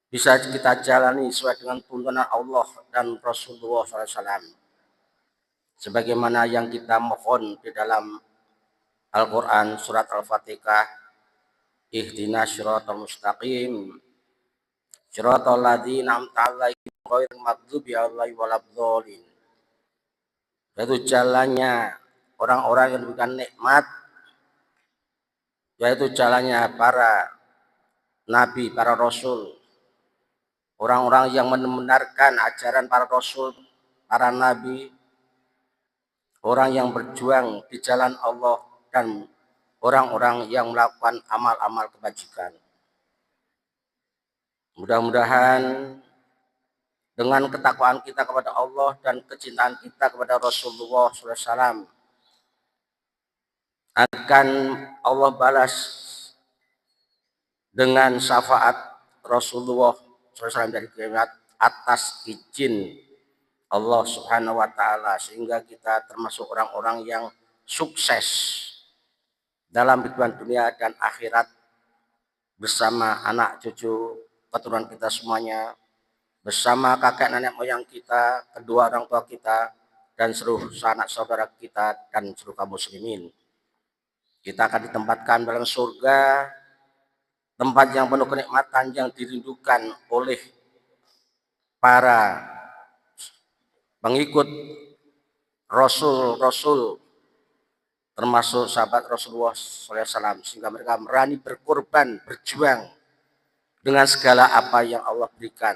bisa kita jalani sesuai dengan tuntunan Allah dan Rasulullah SAW. Sebagaimana yang kita mohon di dalam Al-Quran surat Al-Fatihah, ihdinas siratal mustaqim siratal ladzina an'amta 'alaihim ghairil maghdubi 'alaihim waladdallin. Yaitu jalannya orang-orang yang diberikan nikmat, yaitu jalannya para nabi, para rasul, orang-orang yang membenarkan ajaran para rasul, para nabi, orang yang berjuang di jalan Allah, dan orang-orang yang melakukan amal-amal kebajikan. Mudah-mudahan dengan ketakwaan kita kepada Allah dan kecintaan kita kepada Rasulullah SAW akan Allah balas dengan syafaat Rasulullah SAW dari kiamat atas izin Allah Subhanahu wa Ta'ala, sehingga kita termasuk orang-orang yang sukses dalam kehidupan dunia dan akhirat bersama anak cucu keturunan kita semuanya, bersama kakek nenek moyang kita, kedua orang tua kita, dan seluruh sanak saudara kita dan seluruh kaum muslimin. Kita akan ditempatkan dalam surga, tempat yang penuh kenikmatan yang dirindukan oleh para pengikut Rasul-Rasul, termasuk sahabat Rasulullah SAW, sehingga mereka berani berkorban, berjuang dengan segala apa yang Allah berikan,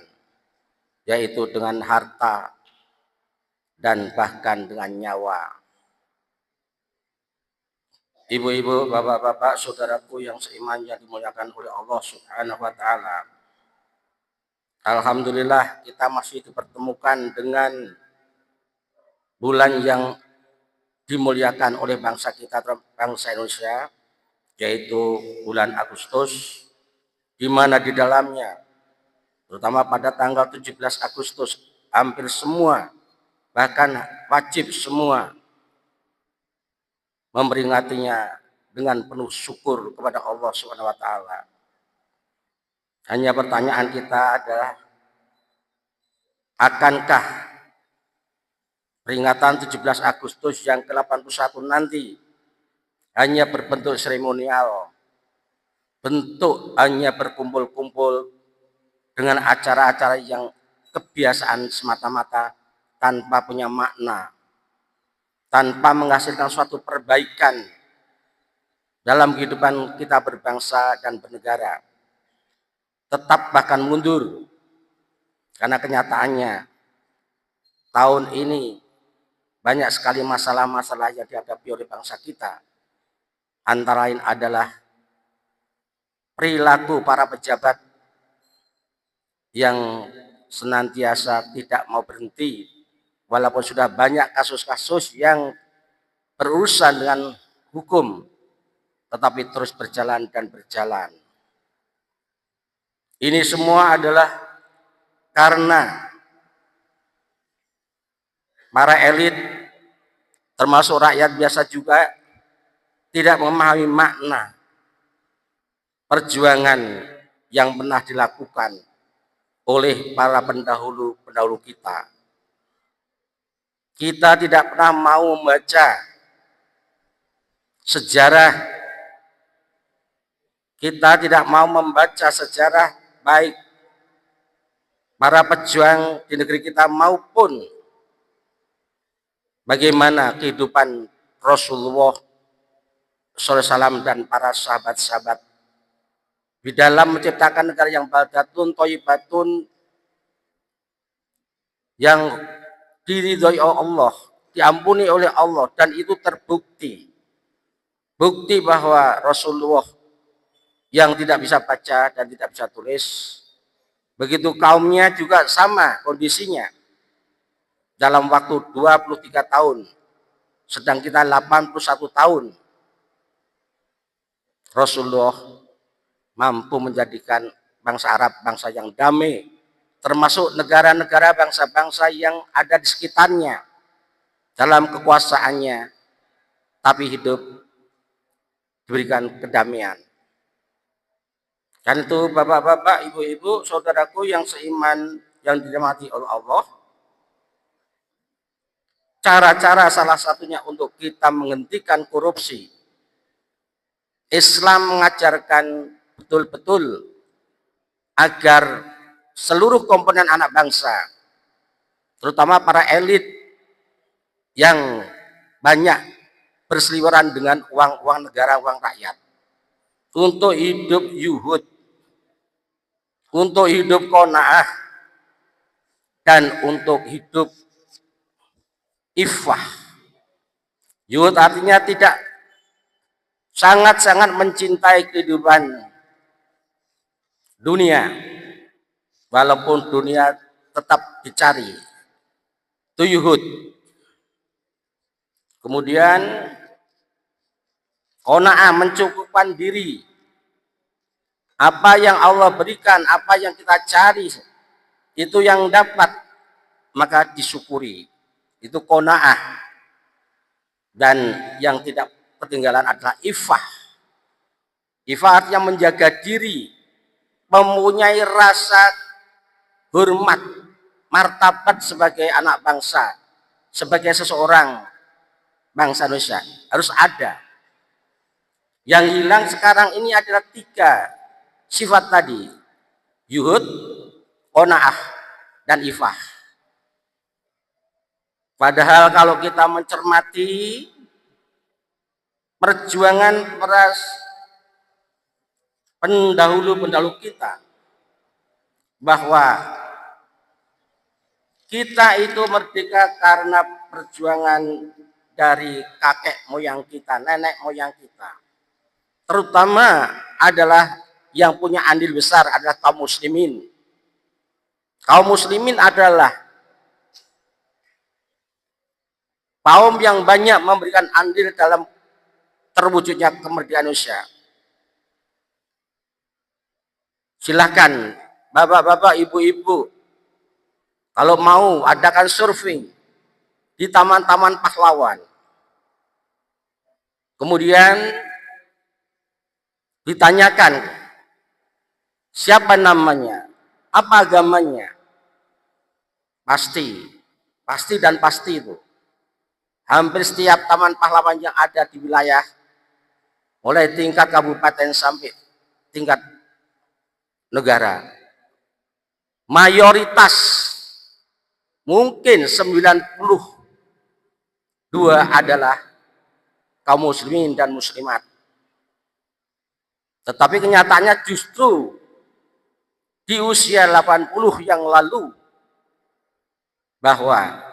yaitu dengan harta dan bahkan dengan nyawa. Ibu-ibu, bapak-bapak, saudaraku yang seiman yang dimuliakan oleh Allah Subhanahu wa Ta'ala. Alhamdulillah kita masih dipertemukan dengan bulan yang dimuliakan oleh bangsa kita, bangsa Indonesia, yaitu bulan Agustus, di mana di dalamnya, terutama pada tanggal 17 Agustus, hampir semua, bahkan wajib semua memperingatinya dengan penuh syukur kepada Allah Subhanahu wa Ta'ala. Hanya pertanyaan kita adalah, akankah peringatan 17 Agustus yang ke-81 nanti hanya berbentuk seremonial, bentuk hanya berkumpul-kumpul dengan acara-acara yang kebiasaan semata-mata, tanpa punya makna, tanpa menghasilkan suatu perbaikan dalam kehidupan kita berbangsa dan bernegara, tetap bahkan mundur. Karena kenyataannya tahun ini banyak sekali masalah-masalah yang dihadapi oleh bangsa kita. Antara lain adalah perilaku para pejabat yang senantiasa tidak mau berhenti, walaupun sudah banyak kasus-kasus yang berurusan dengan hukum, tetapi terus berjalan dan berjalan. Ini semua adalah karena para elit, termasuk rakyat biasa juga, tidak memahami makna perjuangan yang pernah dilakukan oleh para pendahulu kita. Kita tidak pernah mau membaca sejarah, kita tidak mau membaca sejarah baik para pejuang di negeri kita maupun bagaimana kehidupan Rasulullah SAW dan para sahabat-sahabat di dalam menciptakan negara yang baldatun thayyibatun, yang diridhoi oleh Allah, diampuni oleh Allah, dan itu terbukti. Bukti bahwa Rasulullah yang tidak bisa baca dan tidak bisa tulis, begitu kaumnya juga sama kondisinya. Dalam waktu 23 tahun, sedang kita 81 tahun, Rasulullah mampu menjadikan bangsa Arab bangsa yang damai, termasuk negara-negara bangsa-bangsa yang ada di sekitarnya dalam kekuasaannya, tapi hidup diberikan kedamaian. Dan itu bapak-bapak, ibu-ibu, saudaraku yang seiman, yang dirahmati oleh Allah, cara-cara salah satunya untuk kita menghentikan korupsi, Islam mengajarkan betul-betul agar seluruh komponen anak bangsa, terutama para elit yang banyak berseliweran dengan uang-uang negara, uang rakyat, untuk hidup yuhud, untuk hidup qanaah, dan untuk hidup iffah. Yuhud artinya tidak sangat-sangat mencintai kehidupan dunia, walaupun dunia tetap dicari. Itu yuhud. Kemudian qanaah, mencukupkan diri. Apa yang Allah berikan, apa yang kita cari, itu yang dapat, maka disyukuri. Itu qanaah. Dan yang tidak ketinggalan adalah iffah. Iffah artinya menjaga diri, mempunyai rasa hormat, martabat sebagai anak bangsa, sebagai seseorang bangsa Indonesia harus ada. Yang hilang sekarang ini adalah 3 sifat tadi: yuhud, qanaah, dan iffah. Padahal kalau kita mencermati perjuangan pendahulu-pendahulu kita, bahwa kita itu merdeka karena perjuangan dari kakek moyang kita, nenek moyang kita. Terutama adalah yang punya andil besar adalah kaum muslimin. Kaum muslimin adalah kaum yang banyak memberikan andil dalam terwujudnya kemerdekaan Indonesia. Silahkan bapak-bapak, ibu-ibu, kalau mau adakan survei di taman-taman pahlawan. Kemudian ditanyakan siapa namanya, apa agamanya. Pasti dan pasti itu. Hampir setiap taman pahlawan yang ada di wilayah, mulai tingkat kabupaten sampai tingkat negara, mayoritas mungkin 92 adalah kaum muslimin dan muslimat. Tetapi kenyataannya justru di usia 80 yang lalu, bahwa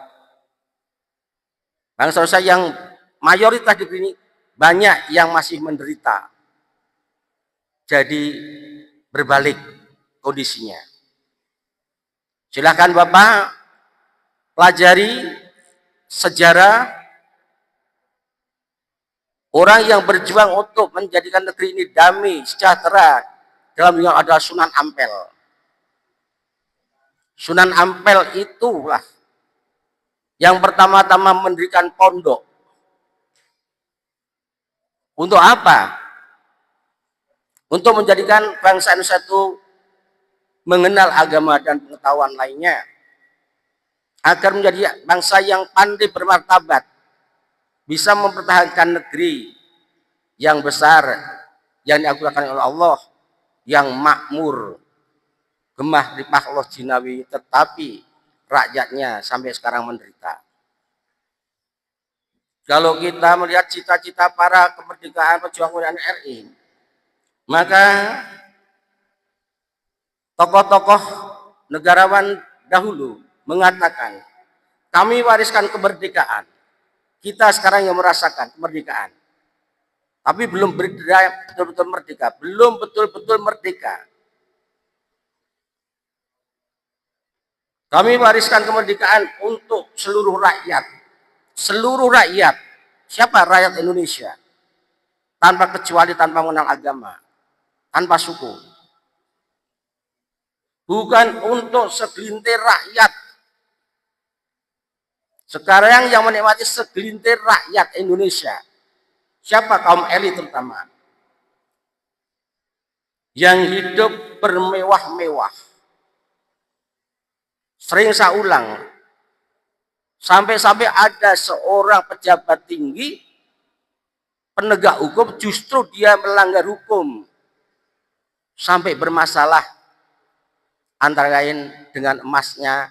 bangsa Indonesia yang mayoritas di sini banyak yang masih menderita. Jadi berbalik kondisinya. Silahkan Bapak pelajari sejarah orang yang berjuang untuk menjadikan negeri ini damai, sejahtera. Dalam yang ada Sunan Ampel. Sunan Ampel itulah yang pertama-tama mendirikan pondok. Untuk apa? Untuk menjadikan bangsa Indonesia itu mengenal agama dan pengetahuan lainnya, agar menjadi bangsa yang pandai bermartabat, bisa mempertahankan negeri yang besar yang diagunkan oleh Allah, yang makmur, gemah ripah Allah jinawi, tetapi rakyatnya sampai sekarang menderita. Kalau kita melihat cita-cita para kemerdekaan pejuang RI, maka tokoh-tokoh negarawan dahulu mengatakan, kami wariskan kemerdekaan, kita sekarang yang merasakan kemerdekaan, tapi belum betul-betul merdeka, belum betul-betul merdeka. Kami wariskan kemerdekaan untuk seluruh rakyat. Seluruh rakyat. Siapa rakyat Indonesia? Tanpa kecuali, tanpa mengenal agama, tanpa suku. Bukan untuk segelintir rakyat. Sekarang yang menikmati segelintir rakyat Indonesia. Siapa? Kaum elit terutama. yang hidup bermewah-mewah. Sering saya ulang, sampai-sampai ada seorang pejabat tinggi, penegak hukum, justru dia melanggar hukum. Sampai bermasalah antara lain dengan emasnya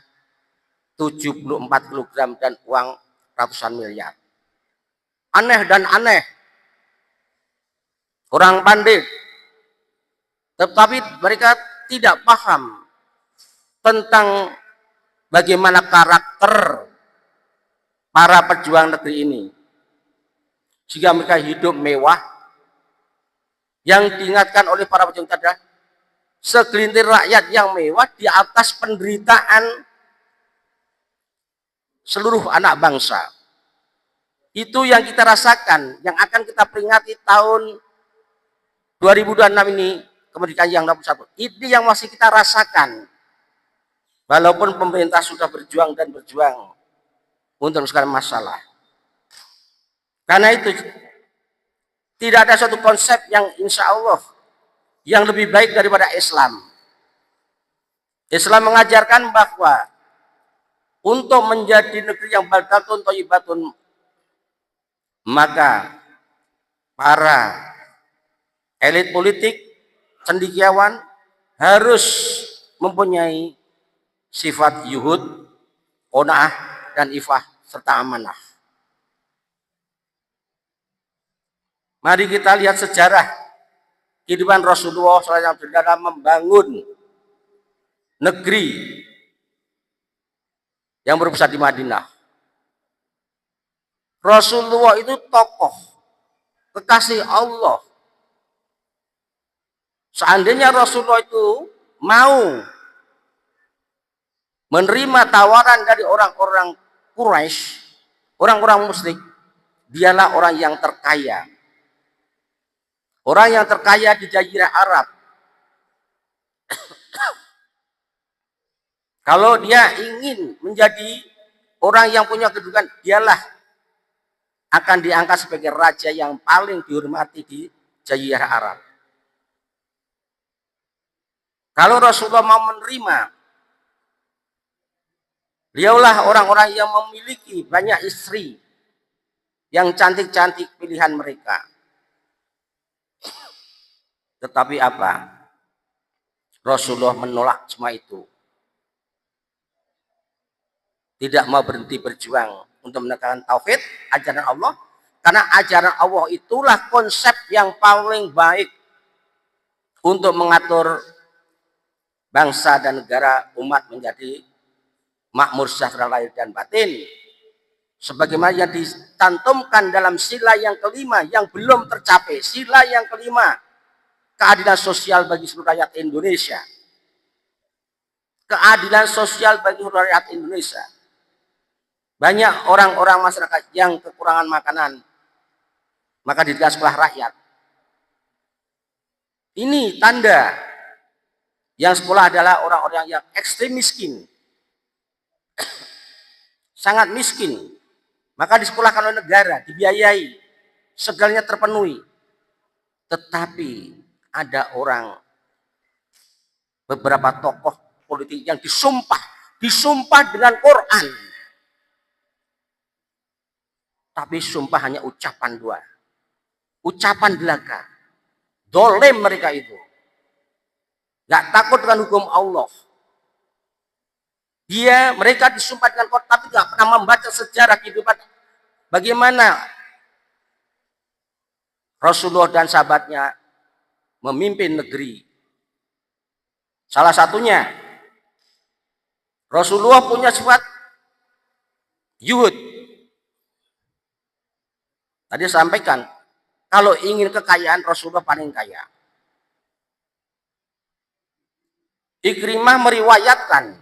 74 kg dan uang ratusan miliar. Aneh dan aneh. Orang pandai. Tetapi mereka tidak paham tentang bagaimana karakter para pejuang negeri ini. Jika mereka hidup mewah, yang diingatkan oleh para pejuang tadi, segelintir rakyat yang mewah di atas penderitaan seluruh anak bangsa. Itu yang kita rasakan, yang akan kita peringati tahun 2026 ini, kemerdekaan yang 61. Ini yang masih kita rasakan. Walaupun pemerintah sudah berjuang dan berjuang untuk menyelesaikan masalah. Karena itu tidak ada suatu konsep yang insya Allah yang lebih baik daripada Islam. Islam mengajarkan bahwa untuk menjadi negeri yang baldatun thayyibatun, maka para elit politik, cendekiawan harus mempunyai sifat yuhud, qanaah, dan ifah serta amanah. Mari kita lihat sejarah kehidupan Rasulullah SAW dalam membangun negeri yang berpusat di Madinah. Rasulullah itu tokoh kekasih Allah. Seandainya Rasulullah itu mau menerima tawaran dari orang-orang Quraisy, orang-orang musyrik, dialah orang yang terkaya. Orang yang terkaya di Jazirah Arab. Kalau dia ingin menjadi orang yang punya kedudukan, dialah akan diangkat sebagai raja yang paling dihormati di Jazirah Arab. Kalau Rasulullah mau menerima, beliaulah orang-orang yang memiliki banyak istri yang cantik-cantik pilihan mereka. Tetapi apa? Rasulullah menolak semua itu. Tidak mau berhenti berjuang untuk menekankan tauhid, ajaran Allah. Karena ajaran Allah itulah konsep yang paling baik untuk mengatur bangsa dan negara umat menjadi makmur sejahtera lahir dan batin. Sebagaimana yang dicantumkan dalam sila yang kelima yang belum tercapai. Sila yang kelima, keadilan sosial bagi seluruh rakyat Indonesia. Keadilan sosial bagi seluruh rakyat Indonesia. Banyak orang-orang masyarakat yang kekurangan makanan, maka didirikan sekolah rakyat. Ini tanda yang sekolah adalah orang-orang yang ekstrim miskin, sangat miskin. Maka disekolahkan oleh negara, dibiayai, segalanya terpenuhi. Tetapi ada orang, beberapa tokoh politik yang disumpah dengan Quran. Tapi sumpah hanya ucapan doa. Ucapan belaka. Dolim mereka itu. Gak takut dengan hukum Allah. Mereka disumpah dengan Quran, tapi gak pernah membaca sejarah kehidupan. Bagaimana Rasulullah dan sahabatnya memimpin negeri. Salah satunya, Rasulullah punya sifat yuhud. Tadi saya sampaikan, kalau ingin kekayaan, Rasulullah paling kaya. Ikrimah meriwayatkan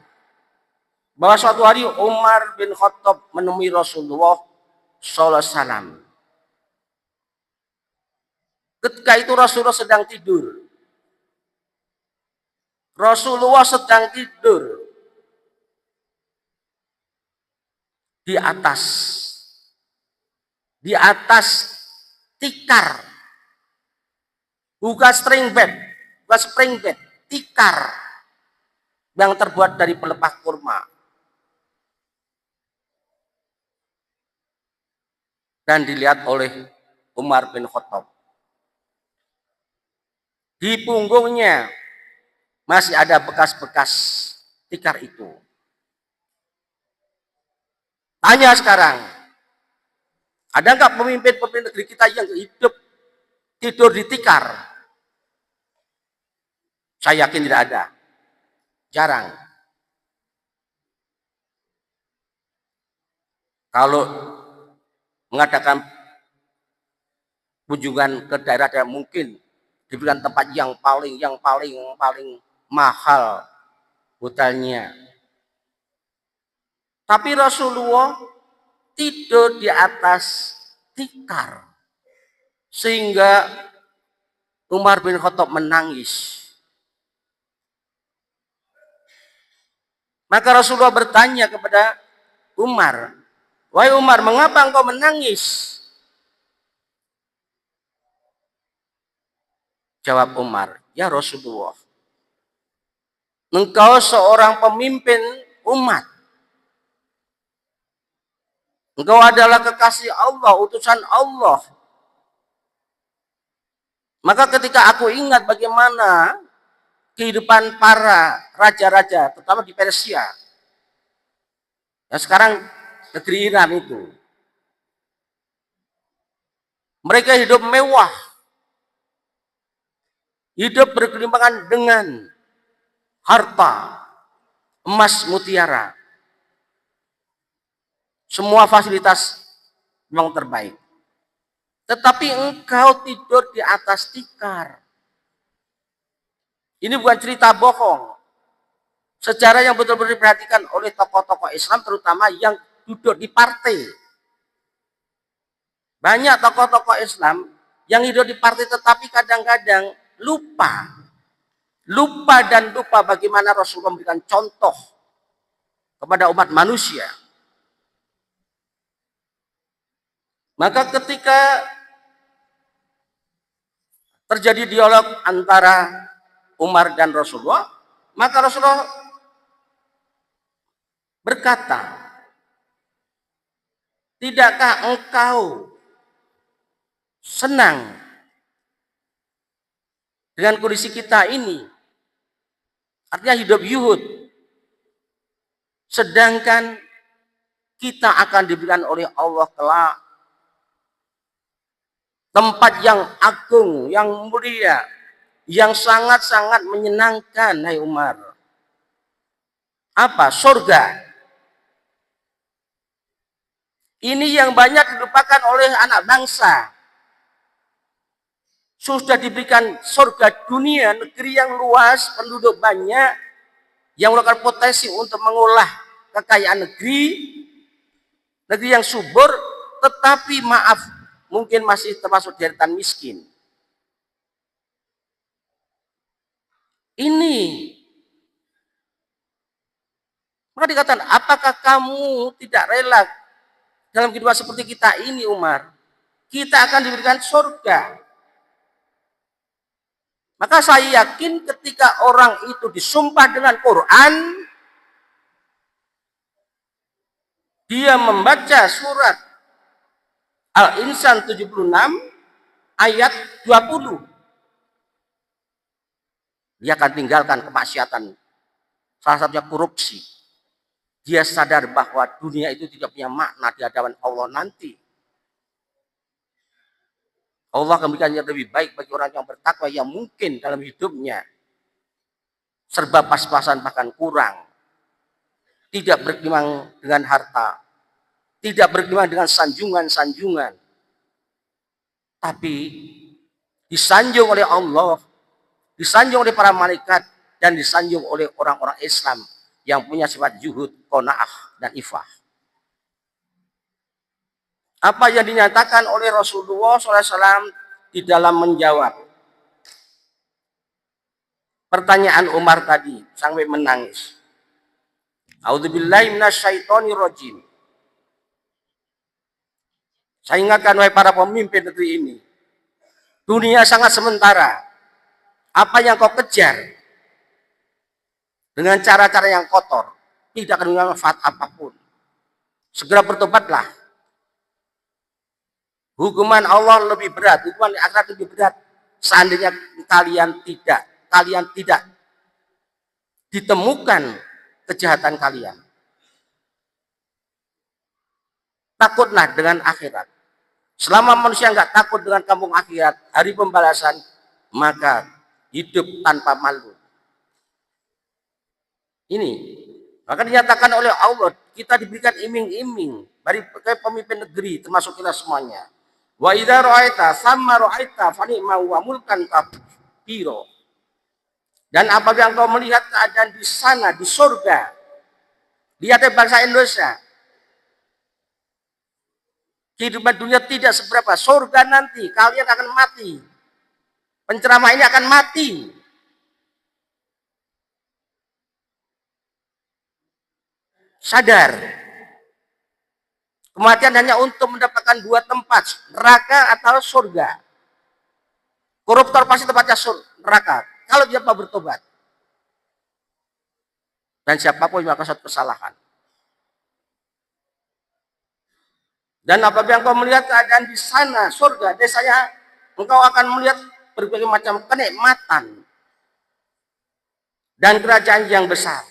bahwa suatu hari Umar bin Khattab menemui Rasulullah SAW. Ketika itu Rasulullah sedang tidur. Rasulullah sedang tidur di atas tikar, bukan string bed. bukan spring bed, tikar yang terbuat dari pelepah kurma. Dan dilihat oleh Umar bin Khattab. Di punggungnya masih ada bekas-bekas tikar itu. Tanya sekarang, ada nggak pemimpin-pemimpin negeri kita yang hidup tidur di tikar? Saya yakin tidak ada. Jarang. Kalau mengadakan kunjungan ke daerah-daerah mungkin diberikan tempat yang paling mahal hotelnya. Tapi Rasulullah tidur di atas tikar sehingga Umar bin Khattab menangis. Maka Rasulullah bertanya kepada Umar, "Wahai Umar, mengapa engkau menangis?" Jawab Umar, "Ya Rasulullah, engkau seorang pemimpin umat. Engkau adalah kekasih Allah, utusan Allah. Maka ketika aku ingat bagaimana kehidupan para raja-raja, terutama di Persia, yang sekarang negeri Iran itu, mereka hidup mewah, hidup berkelimpangan dengan harta, emas, mutiara. Semua fasilitas memang terbaik. Tetapi engkau tidur di atas tikar. Ini bukan cerita bohong. Sejarah yang betul-betul diperhatikan oleh tokoh-tokoh Islam, terutama yang duduk di partai. Banyak tokoh-tokoh Islam yang hidup di partai tetapi kadang-kadang lupa bagaimana Rasulullah memberikan contoh kepada umat manusia. Maka ketika terjadi dialog antara Umar dan Rasulullah, maka Rasulullah berkata, "Tidakkah engkau senang dengan kondisi kita ini?" Artinya hidup yuhud. Sedangkan kita akan diberikan oleh Allah kelak tempat yang agung, yang mulia, yang sangat-sangat menyenangkan, hai Umar. Apa? Surga. Ini yang banyak dilupakan oleh anak bangsa. Sudah diberikan surga dunia, negeri yang luas, penduduk banyak, yang merupakan potensi untuk mengolah kekayaan negeri yang subur, tetapi maaf, mungkin masih termasuk deretan miskin. Ini maka dikatakan, apakah kamu tidak rela dalam kehidupan seperti kita ini, Umar? Kita akan diberikan surga. Maka saya yakin ketika orang itu disumpah dengan Quran, dia membaca surat Al-Insan 76 ayat 20. Dia akan tinggalkan kemaksiatan, salah satunya korupsi. Dia sadar bahwa dunia itu tidak punya makna di hadapan Allah nanti. Allah akan memberikan yang lebih baik bagi orang yang bertakwa yang mungkin dalam hidupnya serba pas-pasan bahkan kurang. Tidak berkembang dengan harta. Tidak berkembang dengan sanjungan-sanjungan. Tapi disanjung oleh Allah, disanjung oleh para malaikat, dan disanjung oleh orang-orang Islam yang punya sifat juhud, qanaah, dan ifah. Apa yang dinyatakan oleh Rasulullah SAW di dalam menjawab pertanyaan Umar tadi sampai menangis. A'udzubillahi minasyaitonirrajim. Saya ingatkan wahai para pemimpin negeri ini, dunia sangat sementara. Apa yang kau kejar dengan cara-cara yang kotor tidak akan bermanfaat apapun. Segera bertobatlah. Hukuman Allah lebih berat, hukuman akhirat lebih berat. Seandainya kalian tidak ditemukan kejahatan kalian. Takutlah dengan akhirat. Selama manusia nggak takut dengan kampung akhirat, hari pembalasan, maka hidup tanpa malu. Ini, maka dinyatakan oleh Allah, kita diberikan iming-iming dari pemimpin negeri, termasuk kita semuanya. Wa idza ra'aita samma ra'aita fa ni'ma wa mulkan kabira. Dan apabila engkau melihat keadaan di sana, di surga, lihat bangsa Indonesia, kehidupan dunia tidak seberapa, surga nanti kalian akan mati, penceramah ini akan mati. Sadar, kematian hanya untuk mendapatkan dua tempat, neraka atau surga. Koruptor pasti tempatnya neraka kalau dia mau bertobat. Dan siapapun yang melakukan suatu kesalahan. Dan apabila engkau melihat keadaan di sana, surga, desanya, engkau akan melihat berbagai macam kenikmatan dan kerajaan yang besar.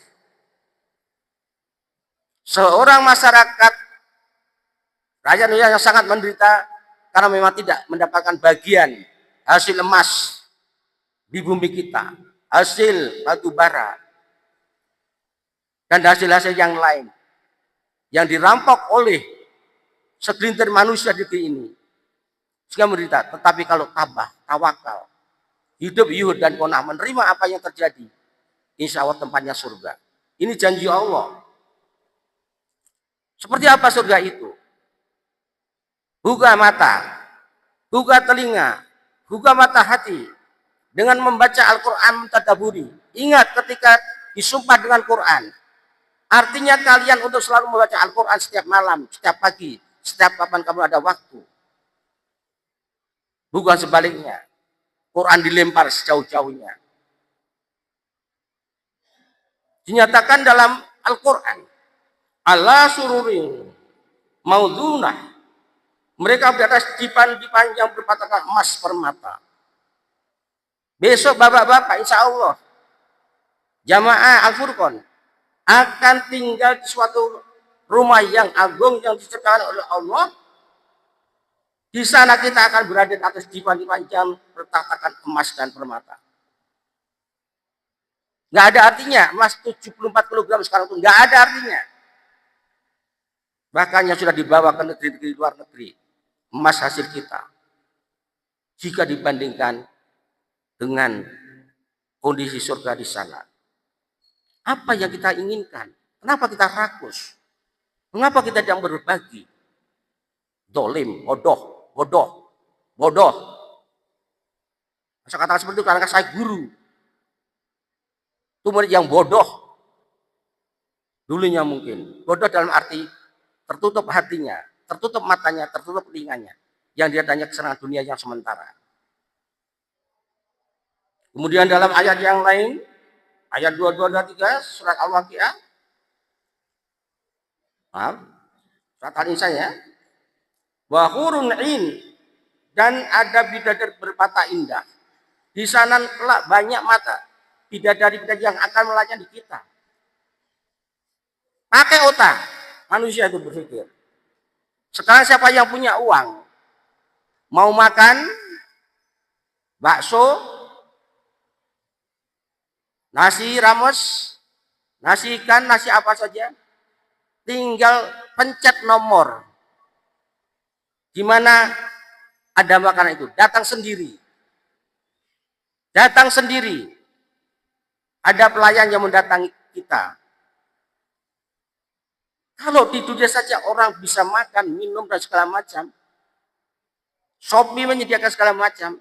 Seorang masyarakat rakyat Indonesia yang sangat menderita karena memang tidak mendapatkan bagian hasil emas di bumi kita, hasil batu bara, dan hasil-hasil yang lain yang dirampok oleh segelintir manusia di negeri ini. Sehingga menderita. Tetapi kalau tabah, tawakal, hidup yuhud dan qanaah, menerima apa yang terjadi, insya Allah tempatnya surga. Ini janji Allah. Seperti apa surga itu? Buka mata, buka telinga, buka mata hati dengan membaca Al-Quran, mentadaburi. Ingat ketika disumpah dengan Quran, artinya kalian untuk selalu membaca Al-Quran setiap malam, setiap pagi, setiap kapan kamu ada waktu. Bukan sebaliknya, Quran dilempar sejauh-jauhnya. Dinyatakan dalam Al-Quran, Allah sururin maudunah, mereka di atas dipan-dipan yang berpatakan emas permata. Besok bapak-bapak insya Allah jamaah Al-Furqan akan tinggal di suatu rumah yang agung yang diciptakan oleh Allah. Di sana kita akan berada di atas dipan-dipan yang bertatakan emas dan permata. Nggak ada artinya emas 74 kg sekarang itu nggak ada artinya. Bahkan yang sudah dibawa ke negeri-negeri luar negeri, emas hasil kita. Jika dibandingkan dengan kondisi surga di sana. Apa yang kita inginkan? Kenapa kita rakus? Mengapa kita tidak berbagi? Dolim, bodoh. Saya katakan seperti itu karena saya guru. Itu murid yang bodoh. Dulunya mungkin. Bodoh dalam arti tertutup hatinya, tertutup matanya, tertutup telinganya. Yang dia tanya kesenangan dunia yang sementara. Kemudian dalam ayat yang lain, ayat 22-23 surat Al-Waqiah, surat Al-Insan ya, wa hurun in, dan ada bidadari bermata indah. Di sana kelak banyak mata bidadari-bidadari yang akan melayani kita. Pakai otak manusia itu berpikir. Sekarang siapa yang punya uang mau makan bakso, nasi rames, nasi ikan, nasi apa saja, tinggal pencet nomor di mana ada makanan itu, datang sendiri. Ada pelayan yang mendatangi kita. Kalau di dunia saja orang bisa makan, minum dan segala macam, Shopee menyediakan segala macam,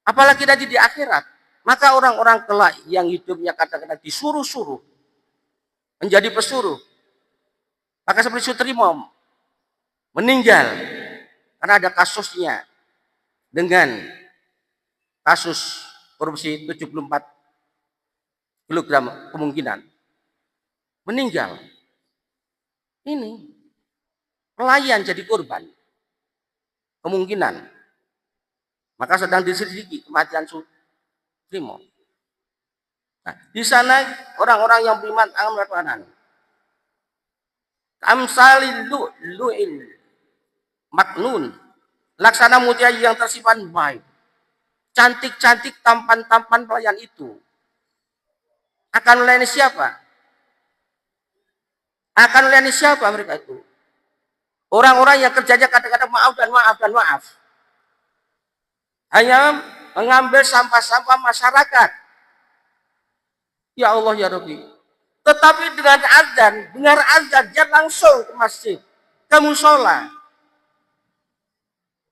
apalagi nanti di akhirat, maka orang-orang kelak yang hidupnya kadang-kadang disuruh-suruh menjadi pesuruh, maka seperti Sutrimom meninggal karena ada kasusnya dengan kasus korupsi 74 kilogram kemungkinan meninggal. Ini pelayan jadi korban kemungkinan, maka sedang diselidiki kematian Supremo. Nah, di sana orang-orang yang beriman akan melakukan amsalil lu'il maknun, laksana mutiara yang tersimpan baik. Cantik-cantik tampan-tampan pelayan itu akan melayani siapa? Akan melayani siapa mereka itu? Orang-orang yang kerjanya kadang-kadang maaf dan maaf dan maaf. Hanya mengambil sampah-sampah masyarakat. Ya Allah ya Rabbi. Tetapi dengan azan, dengar azan, dia langsung ke masjid, ke musola,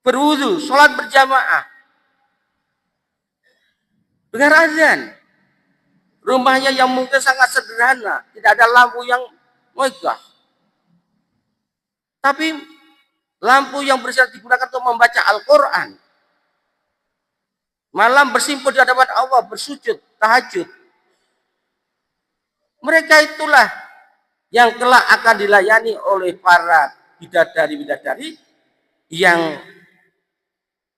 berwudu, sholat berjamaah. Dengar azan. Rumahnya yang mungkin sangat sederhana, tidak ada lampu yang megah. Tapi lampu yang bisa digunakan untuk membaca Al-Quran. Malam bersimpul di hadapan Allah, bersujud, tahajud. Mereka itulah yang kelak akan dilayani oleh para bidadari-bidadari yang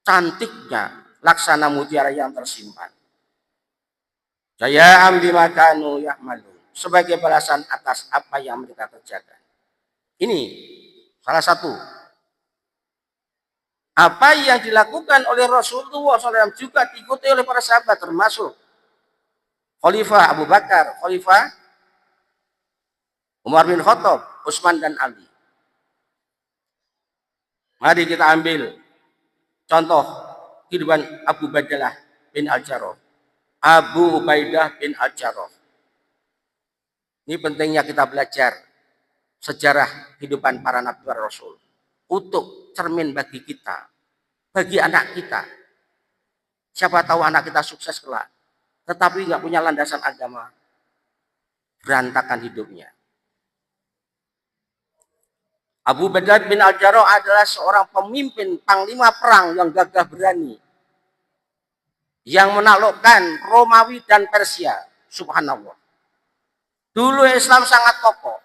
cantiknya laksana mutiara yang tersimpan. Jaya bima kanu ya'malu, sebagai balasan atas apa yang mereka kerjakan. Ini salah satu apa yang dilakukan oleh Rasulullah SAW juga diikuti oleh para sahabat, termasuk Khalifah Abu Bakar, Khalifah Umar bin Khattab, Utsman dan Ali. Mari kita ambil contoh kehidupan Abu Badalah bin Al-Jarrah, Abu Ubaidah bin Al-Jarrah. Ini pentingnya kita belajar sejarah kehidupan para nabi dan rasul untuk cermin bagi kita, bagi anak kita. Siapa tahu anak kita sukses kelak, tetapi nggak punya landasan agama, berantakan hidupnya. Abu Ubaidah bin Al-Jarrah adalah seorang pemimpin panglima perang yang gagah berani, yang menaklukkan Romawi dan Persia. Subhanallah. Dulu Islam sangat kokoh.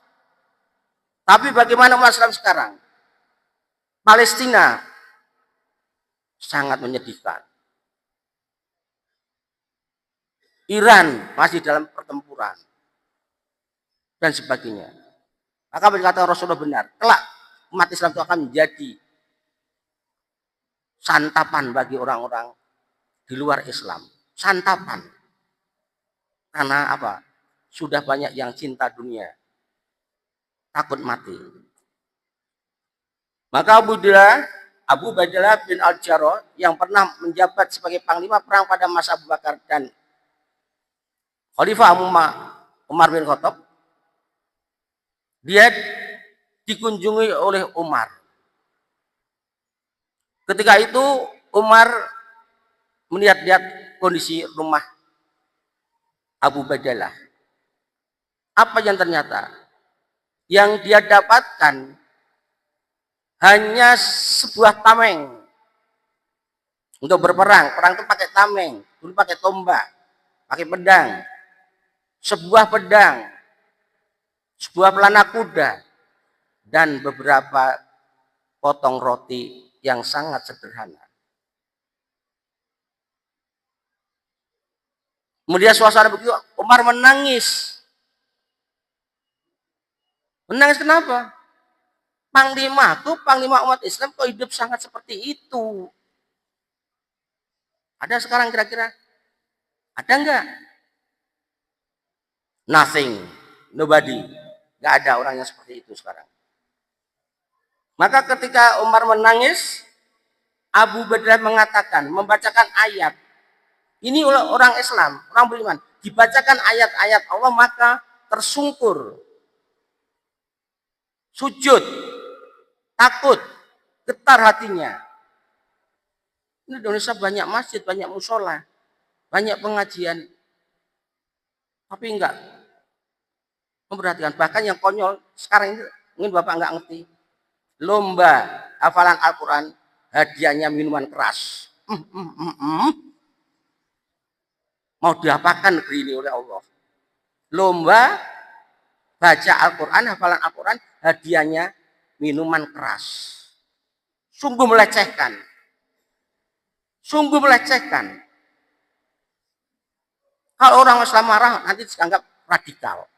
Tapi bagaimana umat Islam sekarang? Palestina sangat menyedihkan. Iran masih dalam pertempuran dan sebagainya. Maka berkata Rasulullah benar, kelak umat Islam itu akan menjadi santapan bagi orang-orang di luar Islam. Santapan. Karena apa? Sudah banyak yang cinta dunia, takut mati. Maka Abu Badalah bin Al-Jarrah yang pernah menjabat sebagai panglima perang pada masa Abu Bakar dan Khalifah Umar bin Khattab, dia dikunjungi oleh Umar. Ketika itu Umar melihat-lihat kondisi rumah Abu Badalah. Apa yang ternyata? Yang dia dapatkan hanya sebuah tameng untuk berperang. Perang itu pakai tameng, dulu pakai tombak, pakai pedang, sebuah pedang, sebuah pelana kuda, dan beberapa potong roti yang sangat sederhana. Kemudian suasana begitu, Umar menangis. Menangis kenapa? Panglima umat Islam kok hidup sangat seperti itu. Ada sekarang kira-kira? Ada enggak? Nothing. Nobody. Enggak ada orang yang seperti itu sekarang. Maka ketika Umar menangis, Abu Badalah mengatakan, membacakan ayat. Ini orang Islam, orang beriman. Dibacakan ayat-ayat Allah maka tersungkur. Sujud, takut, getar hatinya. Ini Indonesia banyak masjid, banyak musola, banyak pengajian, tapi enggak memperhatikan. Bahkan yang konyol sekarang ini, mungkin Bapak enggak ngerti, lomba hafalan Al-Quran, hadiahnya minuman keras. Mau diapakan negeri ini oleh Allah? Lomba baca Al-Quran, hafalan Al-Quran, hadiahnya minuman keras. Sungguh melecehkan. Sungguh melecehkan. Kalau orang Islam marah, nanti dianggap radikal.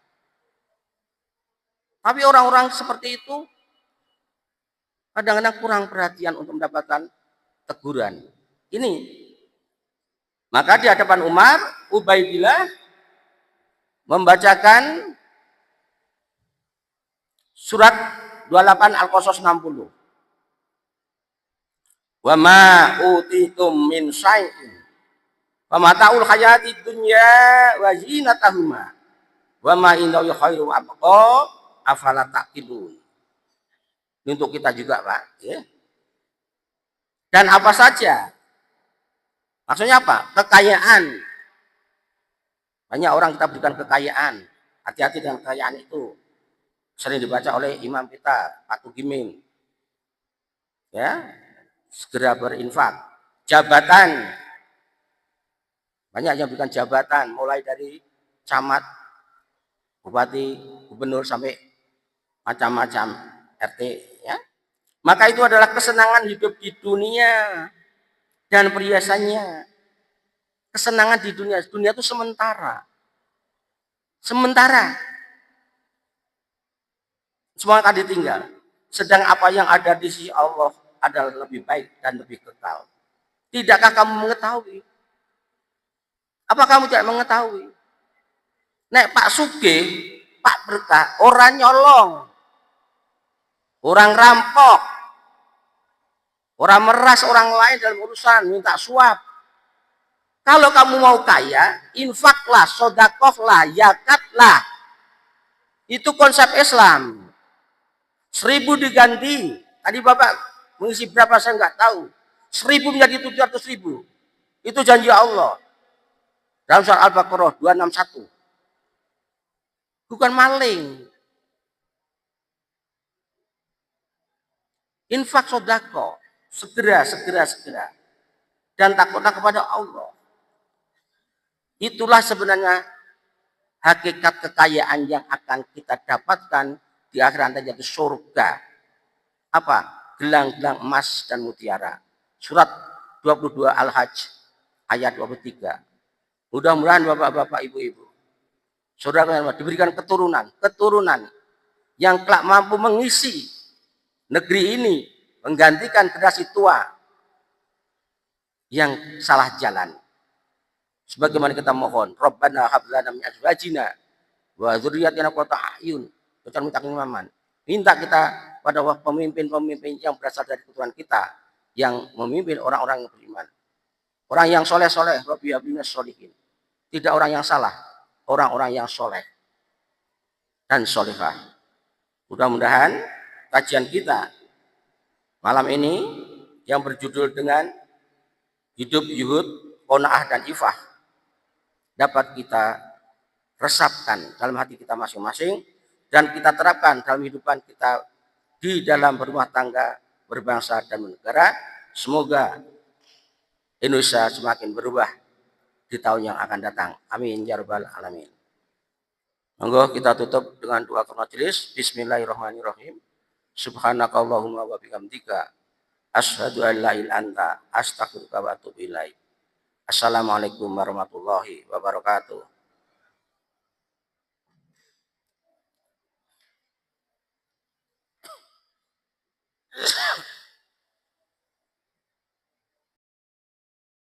Tapi orang-orang seperti itu kadang-kadang kurang perhatian untuk mendapatkan teguran. Ini. Maka di hadapan Umar, Ubaidillah membacakan surat 28 Al-Qasas 60. Wa ma utitum min syai'in wa mata'ul hayatid dunya wa zinatahuma wa ma indahu khairu wa abqa afala taqilun. Ini untuk kita juga, Pak, ya. Dan apa saja? Maksudnya apa? Kekayaan. Banyak orang kita berikan kekayaan. Hati-hati dengan kekayaan itu. Sering dibaca oleh imam kita, Pak Tugimin. Ya, segera berinfak. Jabatan. Banyak yang berikan jabatan, mulai dari camat, bupati, gubernur, sampai macam-macam RT. Ya. Maka itu adalah kesenangan hidup di dunia dan perhiasannya. Kesenangan di dunia. Dunia itu sementara. Sementara. Semua akan ditinggal. Sedang apa yang ada di sisi Allah adalah lebih baik dan lebih kekal. Tidakkah kamu mengetahui? Apa kamu tidak mengetahui? Nek Pak Sugih, Pak Berkah, orang nyolong, orang rampok, orang meras orang lain dalam urusan, minta suap. Kalau kamu mau kaya, infaklah, sodakohlah, yakatlah. Itu konsep Islam. 1000 diganti. Tadi Bapak mengisi berapa saya nggak tahu. 1000 menjadi 700.000. Itu janji Allah. Dalam surat Al-Baqarah 261. Bukan maling. Infak sodako. Segera. Dan takutlah kepada Allah. Itulah sebenarnya hakikat kekayaan yang akan kita dapatkan di akhirat, yaitu surga. Apa? Gelang-gelang emas dan mutiara. Surat 22 Al-Hajj ayat 23. Mudah-mudahan Bapak-bapak, Ibu-ibu, saudara diberikan keturunan yang kelak mampu mengisi negeri ini, menggantikan generasi tua yang salah jalan. Sebagaimana kita mohon, Rabbana hab lana min azwajina wa dzurriyyatina qurrata a'yun. Minta kita pada pemimpin-pemimpin yang berasal dari keturunan kita, yang memimpin orang-orang yang beriman. Orang yang soleh-soleh, Rabbi habina sholihin. Tidak orang yang salah, orang-orang yang soleh dan solehah. Mudah-mudahan kajian kita malam ini yang berjudul dengan hidup, yuhud, qanaah dan ifah dapat kita resapkan dalam hati kita masing-masing dan kita terapkan dalam kehidupan kita di dalam berumah tangga, berbangsa dan bernegara. Semoga Indonesia semakin berubah di tahun yang akan datang. Amin ya rabbal alamin. Monggo kita tutup dengan doa majelis. Bismillahirrahmanirrahim. Subhanakallahumma wa bihamdika asyhadu an la ilaha illa anta astaghfiruka wa atubu ilaik. Assalamualaikum warahmatullahi wabarakatuh.